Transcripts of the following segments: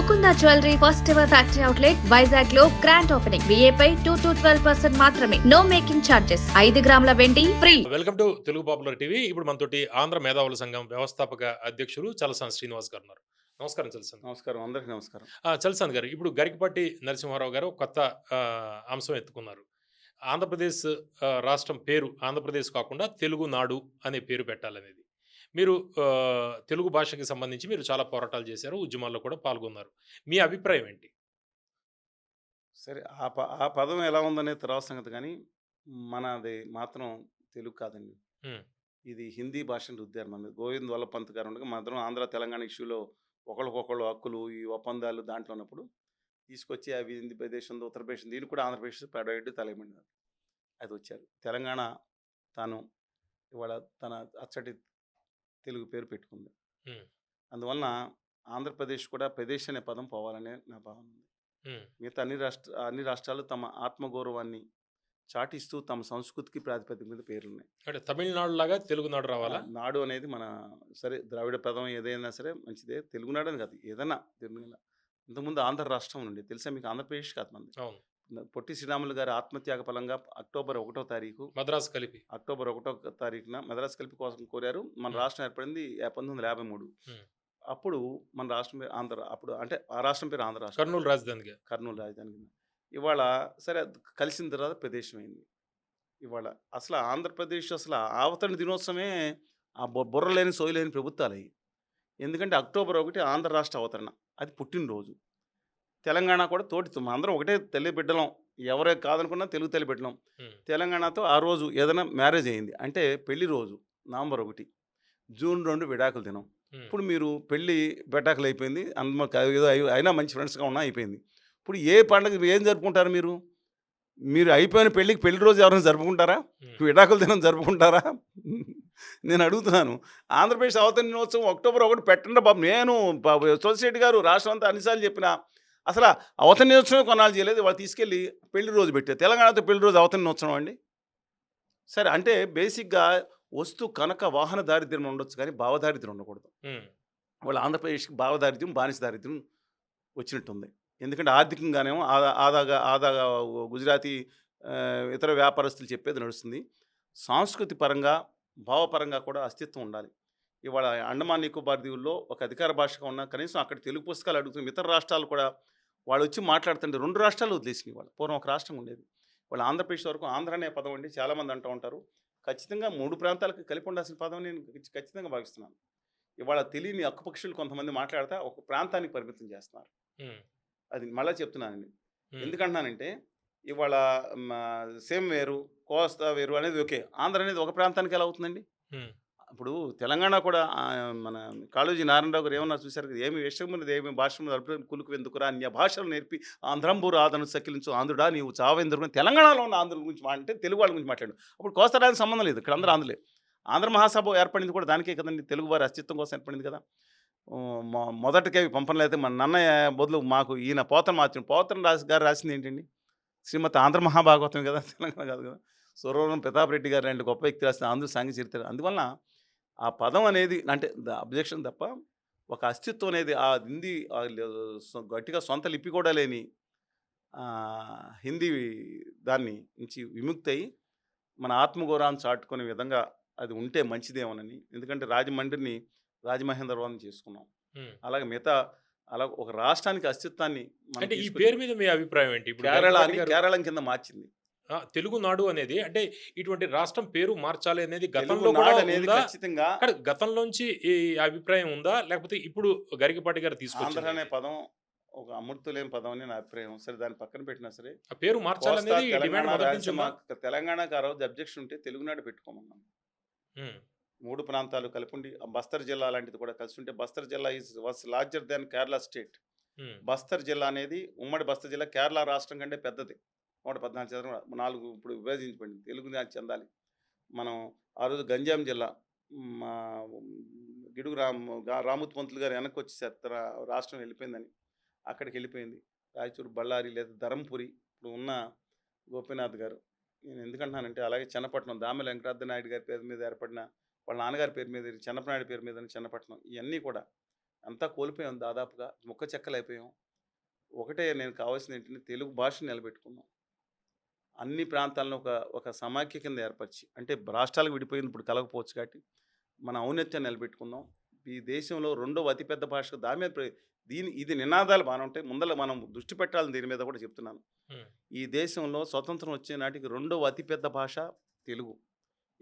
Mukunda jewellery first ever factory outlet Vizag లో grand opening. విఏపై 2 to 12% మాత్రమే. No making charges. 5 గ్రాముల వెండి free. Welcome to Telugu popular TV. ఇప్పుడు మనతోటి ఆంధ్ర మేధావుల సంఘం వ్యవస్థాపక అధ్యక్షులు చలసాని శ్రీనివాస్ గారు ఉన్నారు. నమస్కారం చలసాని. నమస్కారం, అందరికీ నమస్కారం. చలసాని గారు, ఇప్పుడు గరికపాటి నరసింహారావు గారు కొత్త అంశం ఎత్తుకున్నారు. ఆంధ్రప్రదేశ్ రాష్ట్రం పేరు ఆంధ్రప్రదేశ్ కాకుండా తెలుగునాడు అనే పేరు పెట్టాలనేది. మీరు తెలుగు భాషకి సంబంధించి మీరు చాలా పోరాటాలు చేశారు, ఉద్యమాల్లో కూడా పాల్గొన్నారు. మీ అభిప్రాయం ఏంటి? సరే, ఆ పదం ఎలా ఉందనేది తర్వాత సంగతి, కానీ మనది మాత్రం తెలుగు కాదండి. ఉమ్, ఇది హిందీ భాషను రుద్దారు మన మీద. గోవింద్ వల్లభ్ పంత్ గారు ఉండగా మాత్రం ఆంధ్ర తెలంగాణ ఇష్యూలో ఒకళ్ళకొకళ్ళు హక్కులు ఈ ఒప్పందాలు దాంట్లో ఉన్నప్పుడు తీసుకొచ్చి అవి హిందీ ప్రదేశ్ ఉంది, ఉత్తరప్రదేశ్ ఉంది, దీన్ని కూడా ఆంధ్రప్రదేశ్ పెడబెట్టి తలైమన్నారు. అది వచ్చారు. తెలంగాణ తాను ఇవాళ తన అచ్చటి తెలుగు పేరు పెట్టుకుంది. ఉమ్, అందువలన ఆంధ్రప్రదేశ్ కూడా ప్రదేశ్ అనే పదం పోవాలనే నా భావన ఉంది. ఉమ్, మిగతా అన్ని రాష్ట్రాలు తమ ఆత్మగౌరవాన్ని చాటిస్తూ తమ సంస్కృతికి ప్రాతిపదిక మీద పేర్లున్నాయి. అంటే తమిళనాడు లాగా తెలుగునాడు రావాలా? నాడు అనేది మన సరే ద్రావిడ పదం ఏదైనా సరే మంచిదే. తెలుగునాడు అని కాదు, ఏదైనా తెలుగు. ఇంతకుముందు ఆంధ్ర రాష్ట్రం నుండి తెలుసా మీకు? ఆంధ్రప్రదేశ్ కాదు మనది. అవును. పొట్టి శ్రీరాములు గారి ఆత్మత్యాగ ఫలంగా అక్టోబర్ 1వ తారీఖు మద్రాసు కలిపి. అక్టోబర్ 1వ తారీఖున మద్రాసు కలిపి కోసం కోరారు. మన రాష్ట్రం ఏర్పడింది 1953. ఉమ్, అప్పుడు మన రాష్ట్రం పేరు ఆంధ్ర. అప్పుడు అంటే ఆ రాష్ట్రం పేరు ఆంధ్ర రాష్ట్రం, కర్నూలు రాజధానిగా. కర్నూలు రాజధాని కింద. ఇవాళ సరే అది కలిసిన తర్వాత ప్రదేశం అయింది. ఇవాళ అసలు ఆంధ్రప్రదేశ్ అసలు ఆవతరణ దినోత్సవమే ఆ బుర్ర లేని సోయి లేని ప్రభుత్వాలు అయ్యి. ఎందుకంటే అక్టోబర్ 1 ఆంధ్ర రాష్ట్ర అవతరణ, అది పుట్టినరోజు. తెలంగాణ కూడా తోటి అందరం ఒకటే తల్లి బిడ్డలం, ఎవరే కాదనుకున్నా తెలుగు తల్లి బిడ్డలం. ఉమ్, తెలంగాణతో ఆ రోజు ఏదైనా మ్యారేజ్ అయింది అంటే పెళ్లి రోజు నవంబర్ 1, జూన్ 2 విడాకుల దినం. ఉమ్, ఇప్పుడు మీరు పెళ్ళి బెటాకులు అయిపోయింది, ఏదో అయినా మంచి ఫ్రెండ్స్గా ఉన్నా అయిపోయింది. ఇప్పుడు ఏ పండుగ ఏం జరుపుకుంటారు మీరు? మీరు అయిపోయిన పెళ్ళికి పెళ్లి రోజు ఎవరైనా జరుపుకుంటారా? ఉమ్, విడాకుల దినం జరుపుకుంటారా? నేను అడుగుతున్నాను. ఆంధ్రప్రదేశ్ అవతరణ దినోత్సవం అక్టోబర్ 1 పెట్టండి బాబు. నేను సోసిరెడ్డి గారు రాష్ట్రం అంతా అన్నిసార్లు చెప్పినా అసలు అవతరణ దినోత్సవం కొన్నాళ్ళు చేయలేదు. వాళ్ళు తీసుకెళ్ళి పెళ్లి రోజు పెట్టారు. తెలంగాణతో పెళ్లి రోజు అవతరణ దినోత్సవం అండి. సరే, అంటే బేసిక్గా వస్తు కనక వాహన దారిద్ర్యం ఉండొచ్చు, కానీ భావదారిద్ర్యం ఉండకూడదు. ఉమ్, వాళ్ళ ఆంధ్రప్రదేశ్కి భావదారిద్ర్యం బానిస దారిద్ర్యం వచ్చినట్టుంది. ఎందుకంటే ఆర్థికంగానేమో ఆదాగా గుజరాతీ ఇతర వ్యాపారస్తులు చెప్పేది నడుస్తుంది. సాంస్కృతి పరంగా భావపరంగా కూడా అస్తిత్వం ఉండాలి. ఇవాళ అండమాన్ నికోబార్ దీవుల్లో ఒక అధికార భాషగా ఉన్న కనీసం అక్కడ తెలుగు పుస్తకాలు అడుగుతున్న ఇతర రాష్ట్రాలు కూడా వాళ్ళు వచ్చి మాట్లాడుతుంటే 2 రాష్ట్రాలు వదిలేసినాయి. వాళ్ళు పూర్వం ఒక రాష్ట్రం ఉండేది. వాళ్ళు ఆంధ్రప్రదేశ్ వరకు ఆంధ్ర అనే పదం అండి చాలామంది అంటూ ఉంటారు. ఖచ్చితంగా 3 ప్రాంతాలకు కలిపి ఉండాల్సిన పదం నేను ఖచ్చితంగా భావిస్తున్నాను. ఇవాళ తెలియని అక్కుపక్షులు కొంతమంది మాట్లాడితే ఒక ప్రాంతానికి పరిమితం చేస్తున్నారు. ఉమ్, అది మళ్ళీ చెప్తున్నానండి. ఉమ్, ఎందుకంటున్నానంటే ఇవాళ సేమ్ వేరు, కోస్తా వేరు అనేది ఓకే. ఆంధ్ర అనేది ఒక ప్రాంతానికి ఎలా అవుతుందండి? ఉమ్, ఇప్పుడు తెలంగాణ కూడా మన కాళోజీ నారాయణరావు గారు ఏమన్నా చూశారు కదా, ఏమి విషయమున్నది ఏమి భాష కులుకు ఎందుకురా అన్య భాషలు నేర్పి ఆంధ్రంబు రాధను సకిలించు ఆంధ్రుడా నీవు చావెందుకు. తెలంగాణలో ఉన్న ఆంధ్రుల గురించి అంటే తెలుగు వాళ్ళ గురించి మాట్లాడు. అప్పుడు కోస్తాడానికి సంబంధం లేదు, ఇక్కడ అందరూ ఆంధ్రులే. ఆంధ్ర మహాసభ ఏర్పడింది కూడా దానికే కదండి, తెలుగు వారి అస్తిత్వం కోసం ఏర్పడింది కదా. మొదటికే పంపనలు అయితే మన నన్నయ్య బదులు మాకు ఈయన పోతన గారు రాసింది ఏంటండి? శ్రీమతి ఆంధ్ర మహాభాగవతం కదా, తెలంగాణ కాదు కదా. సురవరం ప్రతాప్ రెడ్డి గారు లాంటి గొప్ప వ్యక్తి రాసిన ఆంధ్ర సాంఘిక చరిత్ర. అందువలన ఆ పదం అనేది అంటే అబ్జెక్షన్ తప్ప ఒక అస్తిత్వం అనేది ఆ హిందీ గట్టిగా సొంత లిపి కూడా లేని హిందీ దాన్ని నుంచి విముక్తి అయ్యి మన ఆత్మగౌరవాన్ని చాటుకునే విధంగా అది ఉంటే మంచిదేమోనని. ఎందుకంటే రాజమండ్రిని రాజమహేంద్రవరం చేసుకున్నాం. ఉమ్. అలాగే మిగతా అలా ఒక రాష్ట్రానికి అస్తిత్వాన్ని అంటే ఈ పేరు మీద మీ అభిప్రాయం ఏంటి? ఇప్పుడు కేరళం కింద మార్చింది. తెలుగునాడు అనేది అంటే ఇటువంటి రాష్ట్రం పేరు మార్చాలి అనేది గతంలో కూడా తెలుగునాడు అనేది ఉందా? ఖచ్చితంగా కానీ గతంలోంచి ఈ అభిప్రాయం ఉందా, లేకపోతే ఇప్పుడు గరికపాటి గారు ఆంధ్ర తీసుకొచ్చారు అనే పదం ఒక అమృతులేని పదం అని నా అభిప్రాయం. సరే, దాన్ని పక్కన పెట్టినా సరే ఆ పేరు మార్చాలనేది కోస్తా, డిమాండ్ తెలంగాణ, మొదటి నుంచి రాయలసీమ, ఉందా? తెలంగాణకు ఆ రోజు అబ్జెక్షన్ ఉంటే తెలుగునాడు పెట్టుకోమన్నాం. ఉమ్, 3 ప్రాంతాలు కలిపి ఉండి బస్తర్ జిల్లా లాంటిది కూడా కలిసి ఉంటే బస్తర్ జిల్లా was larger than Kerala state. Um, Bastar జిల్లా అనేది ఉమ్మడి బస్తర్ జిల్లా కేరళ రాష్ట్రం కంటే పెద్దది. 114 చదరం 4 ఇప్పుడు విభజించబడింది. తెలుగు దానికి చెందాలి. మనం ఆ రోజు గంజాం జిల్లా మా గిడుగు రామూత్ పంతులు గారు వెనక్కి వచ్చేసారు, రాష్ట్రం వెళ్ళిపోయిందని. అక్కడికి వెళ్ళిపోయింది. రాయచూరు, బళ్ళారి లేదా ధరంపురి ఇప్పుడు ఉన్న గోపీనాథ్ గారు. నేను ఎందుకంటున్నానంటే అలాగే చెన్నపట్నం దామెల వెంకటాద్రి నాయుడు గారి పేరు మీద ఏర్పడిన వాళ్ళ నాన్నగారి పేరు మీద చెన్నపనాయుడు పేరు మీద చెన్నపట్నం, ఇవన్నీ కూడా అంతా కోల్పోయాం దాదాపుగా ముక్క చెక్కలైపోయాం. ఒకటే నేను కావాల్సింది ఏంటంటే తెలుగు భాషను నిలబెట్టుకుందాం. అన్ని ప్రాంతాలను ఒక ఒక సమాఖ్య కింద ఏర్పరిచి అంటే రాష్ట్రాలకు విడిపోయింది ఇప్పుడు కలగపోవచ్చు కాబట్టి మన ఔన్నత్యాన్ని నిలబెట్టుకుందాం. ఈ దేశంలో రెండవ అతిపెద్ద భాష దాని మీద ఇది నినాదాలు బాగానే ఉంటాయి. ముందర మనం దృష్టి పెట్టాలని దీని మీద కూడా చెప్తున్నాను. హ్మ్. ఈ దేశంలో స్వతంత్రం వచ్చే నాటికి రెండవ అతిపెద్ద భాష తెలుగు.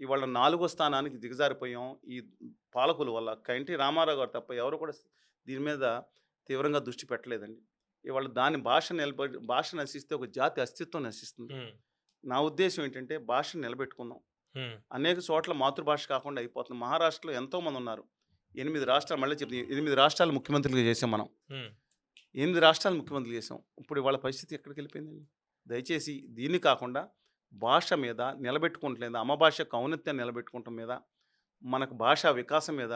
ఇవాళ 4వ స్థానానికి దిగజారిపోయాం. ఈ పాలకుల వల్ల. ఎన్టీ రామారావు గారు తప్ప ఎవరు కూడా దీని మీద తీవ్రంగా దృష్టి పెట్టలేదండి. ఇవాళ దాని భాష నశిస్తే ఒక జాతి అస్తిత్వం నశిస్తుంది. హ్మ్. నా ఉద్దేశం ఏంటంటే భాషను నిలబెట్టుకుందాం. హ్మ్. అనేక చోట్ల మాతృభాష కాకుండా అయిపోతుంది. మహారాష్ట్రలో ఎంతోమంది ఉన్నారు. 8 రాష్ట్రాలు మళ్ళీ చెప్తాను 8 రాష్ట్రాలు ముఖ్యమంత్రులుగా చేసాం మనం. హ్మ్. 8 రాష్ట్రాలు ముఖ్యమంత్రులు చేసాం. ఇప్పుడు ఇవాళ పరిస్థితి ఎక్కడికి వెళ్ళిపోయిందండి? దయచేసి దీన్ని కాకుండా భాష మీద నిలబెట్టుకోవట్లేదు. అమ్మ భాష యొక్క ఔన్నత్యాన్ని నిలబెట్టుకోవటం మీద, మనకు భాషా వికాసం మీద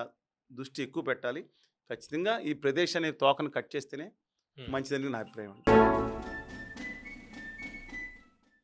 దృష్టి ఎక్కువ పెట్టాలి. ఖచ్చితంగా ఈ ప్రదేశాన్ని తోకను కట్ చేస్తేనే హ్మ్. మంచిదని నా అభిప్రాయం అండి.